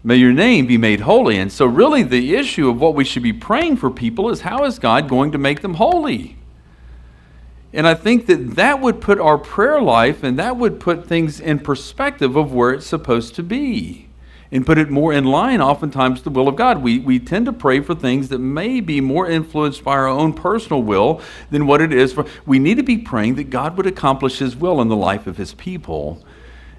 May your name be made holy. And so really the issue of what we should be praying for people is, how is God going to make them holy? And I think that would put our prayer life, and that would put things in perspective of where it's supposed to be, and put it more in line, oftentimes, the will of God. We tend to pray for things that may be more influenced by our own personal will than what it is for. We need to be praying that God would accomplish His will in the life of His people,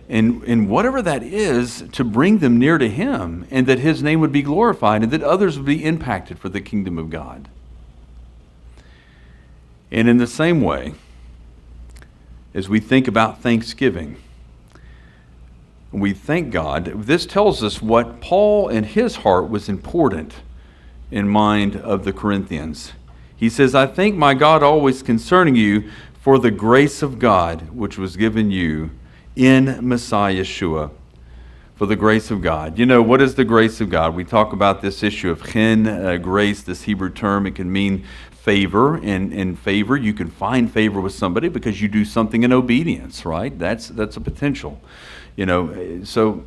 and whatever that is, to bring them near to Him, and that His name would be glorified, and that others would be impacted for the kingdom of God. And in the same way, as we think about Thanksgiving, we thank God. This tells us what Paul in his heart was important in mind of the Corinthians. He says, I thank my God always concerning you for the grace of God which was given you in Messiah Yeshua. For the grace of God. You know, what is the grace of God? We talk about this issue of chen, grace, this Hebrew term. It can mean favor, and in favor, you can find favor with somebody because you do something in obedience, right? That's a potential. You know, so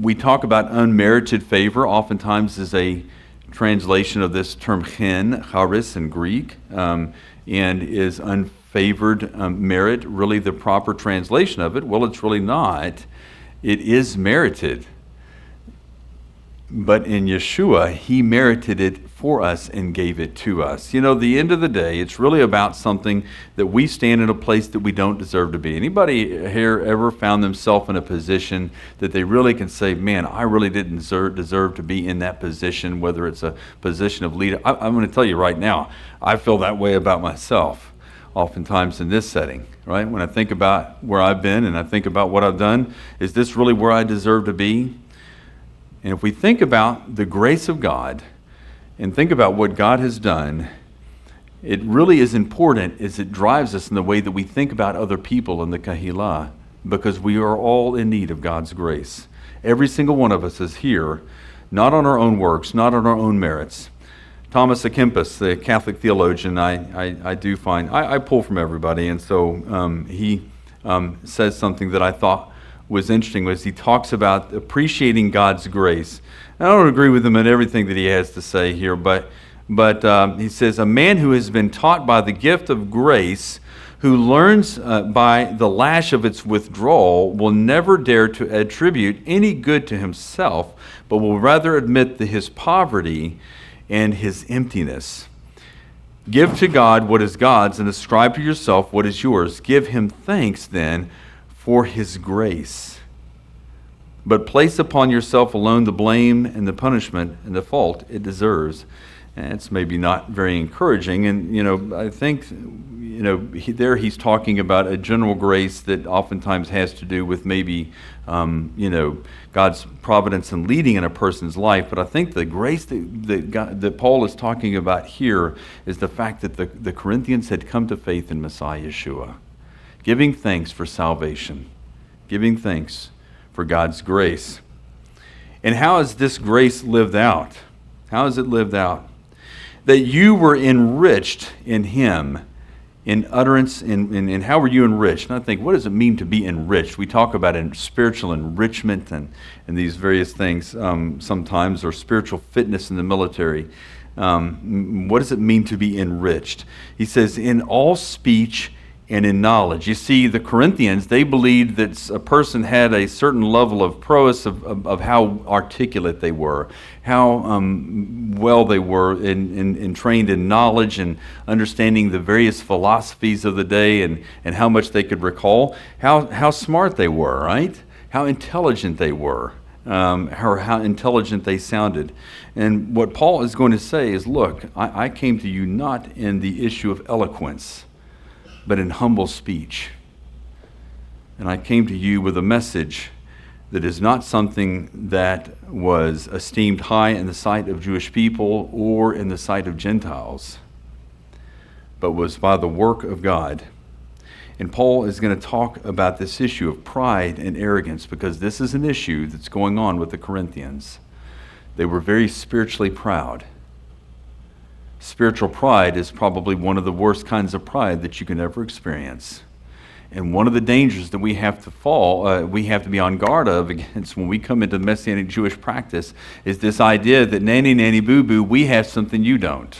we talk about unmerited favor, oftentimes is a translation of this term chen, charis in Greek, and is unfavored merit really the proper translation of it? Well, it's really not. It is merited. But in Yeshua, He merited it for us and gave it to us. You know, the end of the day, it's really about something that we stand in a place that we don't deserve to be. Anybody here ever found themselves in a position that they really can say, man, I really didn't deserve to be in that position, whether it's a position of leader? I'm going to tell you right now, I feel that way about myself oftentimes in this setting, right? When I think about where I've been and I think about what I've done, is this really where I deserve to be? And if we think about the grace of God and think about what God has done, it really is important as it drives us in the way that we think about other people in the Kahillah, because we are all in need of God's grace. Every single one of us is here, not on our own works, not on our own merits. Thomas à Kempis, the Catholic theologian, I do find, I pull from everybody, and so he says something that I thought was interesting, was he talks about appreciating God's grace. I don't agree with him in everything that he has to say here, but he says, a man who has been taught by the gift of grace, who learns by the lash of its withdrawal, will never dare to attribute any good to himself, but will rather admit his poverty and his emptiness. Give to God what is God's, and ascribe to yourself what is yours. Give Him thanks, then, for His grace. But place upon yourself alone the blame and the punishment and the fault it deserves. And it's maybe not very encouraging. And, you know, I think, you know, he's talking about a general grace that oftentimes has to do with maybe, you know, God's providence and leading in a person's life. But I think the grace that Paul is talking about here is the fact that the Corinthians had come to faith in Messiah Yeshua, giving thanks for salvation, giving thanks for God's grace. And how is this grace lived out? How is it lived out? That you were enriched in Him, in utterance, and how were you enriched? And I think, what does it mean to be enriched? We talk about spiritual enrichment and these various things sometimes, or spiritual fitness in the military. What does it mean to be enriched? He says, in all speech and in knowledge. You see, the Corinthians, they believed that a person had a certain level of prowess of how articulate they were, how well they were in trained in knowledge and understanding the various philosophies of the day, and how much they could recall, how smart they were, right? How intelligent they were, or how intelligent they sounded. And what Paul is going to say is, look, I came to you not in the issue of eloquence, but in humble speech. And I came to you with a message that is not something that was esteemed high in the sight of Jewish people or in the sight of Gentiles, but was by the work of God. And Paul is going to talk about this issue of pride and arrogance, because this is an issue that's going on with the Corinthians. They were very spiritually proud. Spiritual pride is probably one of the worst kinds of pride that you can ever experience. And one of the dangers that we have to be on guard of against when we come into Messianic Jewish practice is this idea that nanny, nanny, boo, boo, we have something you don't.